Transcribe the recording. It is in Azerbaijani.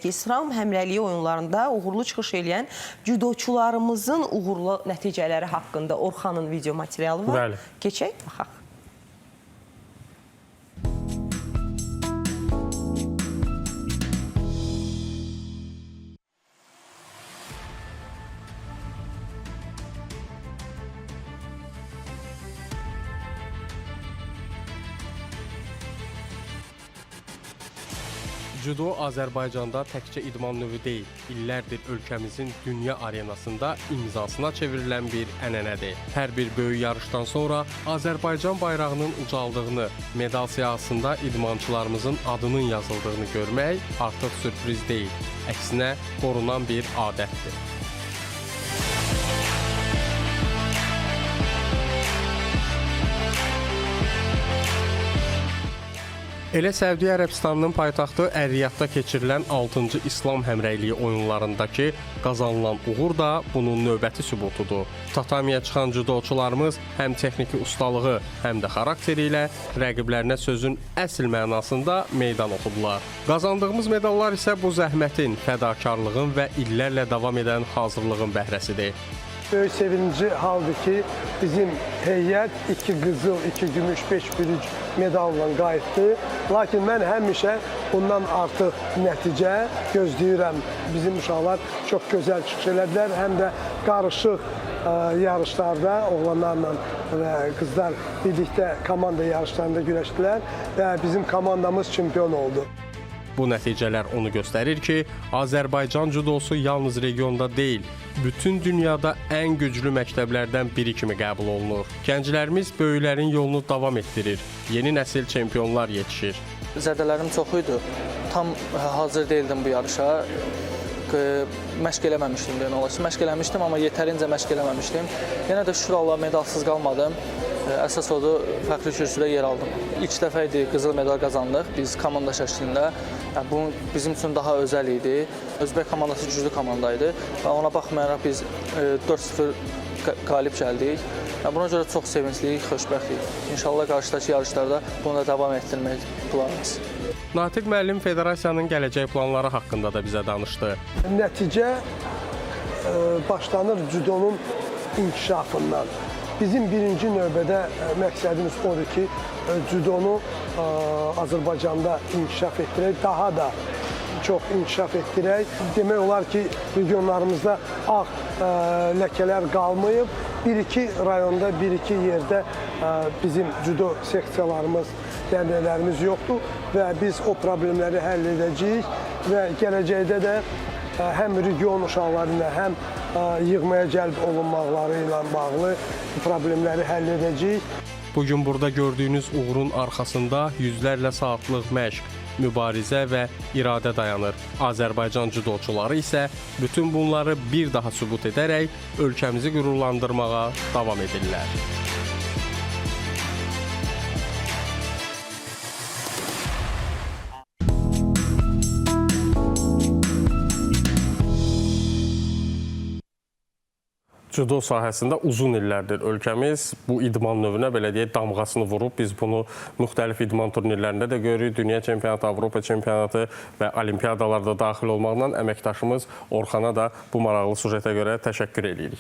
İslam həmrəliyi oyunlarında uğurlu çıxış edən cüdoçularımızın uğurlu nəticələri haqqında Orxanın video materialı var. Bəli. Keçək, baxaq. Cüdo Azərbaycanda təkcə idman növü deyil, illərdir ölkəmizin dünya arenasında imzasına çevrilən bir ənənədir. Hər bir böyük yarışdan sonra Azərbaycan bayrağının ucaldığını, medal siyahısında idmançılarımızın adının yazıldığını görmək artıq sürpriz deyil, əksinə qorunan bir adətdir. Elə Səudiyyə Ərəbistanının paytaxtı Ər-Riyadda keçirilən 6-cı İslam həmrəyliyi oyunlarındakı qazanılan uğur da bunun növbəti sübutudur. Tatamiyə çıxan cüdoçularımız həm texniki ustalığı, həm də xarakteri ilə rəqiblərinə sözün əsl mənasında meydan oxudular. Qazandığımız medallar isə bu zəhmətin, fədakarlığın və illərlə davam edən hazırlığın bəhrəsidir. Böyük sevinci haldır ki, bizim heyət 2 qızıl, 2 gümüş, 5 bürünc medalla qayıtdı. Lakin mən həmişə bundan artıq nəticə gözləyirəm. Bizim uşaqlar çox gözəl çıxış elədilər. Həm də qarışıq yarışlarda oğlanlarla və qızlar birlikdə komanda yarışlarında güləşdilər və bizim komandamız çempion oldu. Bu nəticələr onu göstərir ki, Azərbaycan cüdosu yalnız regionda deyil, bütün dünyada ən güclü məktəblərdən biri kimi qəbul olunur. Gənclərimiz böyüklərin yolunu davam etdirir, yeni nəsil çempionlar yetişir. Zədələrim çox idi, tam hazır deyildim bu yarışa. Məşq eləməmişdim, demək olar ki, məşq eləmişdim, amma yetərincə məşq eləməmişdim. Yenə də şükür Allah medalsız qalmadım. Əsas odur, fəxri kürsüdə yer aldım. İlk dəfə idi qızıl medal qazandıq biz komanda şəklində. Bu bizim üçün daha özəl idi. Özbək komandası güclü komanda idi və ona baxmayaraq biz 4-0 qalib gəldik. Buna görə çox sevincliyik, xoşbəxtlik. İnşallah qarşıdakı yarışlarda bunu da davam etdirmək planımız. Natiq müəllim federasiyanın gələcək planları haqqında da bizə danışdı. Nəticə başlanır cüdonun inkişafından. Bizim birinci növbədə məqsədimiz odur ki, cüdonu Azərbaycanda inkişaf etdirək, daha da çox inkişaf etdirək. Demək olar ki, regionlarımızda ağ ləkələr qalmayıb. Bir-iki rayonda, bir-iki yerdə bizim cüdo seksiyalarımız, dərnəklərimiz yoxdur və biz o problemləri həll edəcəyik və gələcəkdə də həm region uşaqları ilə, həm yığmaya cəlb olunmaqları ilə bağlı problemləri həll edəcəyik. Bugün burada gördüyünüz uğurun arxasında yüzlərlə saatlıq məşq, mübarizə və iradə dayanır. Azərbaycan cüdoçuları isə bütün bunları bir daha sübut edərək ölkəmizi qürurlandırmağa davam edirlər. Cüdo sahəsində uzun illərdir ölkəmiz bu idman növünə belə deyək damğasını vurub. Biz bunu müxtəlif idman turnirlərində də görürük. Dünya çempionatı, Avropa çempionatı və olimpiyadalarda daxil olmaqla əməkdaşımız Orxana da bu maraqlı sujetə görə təşəkkür edirik.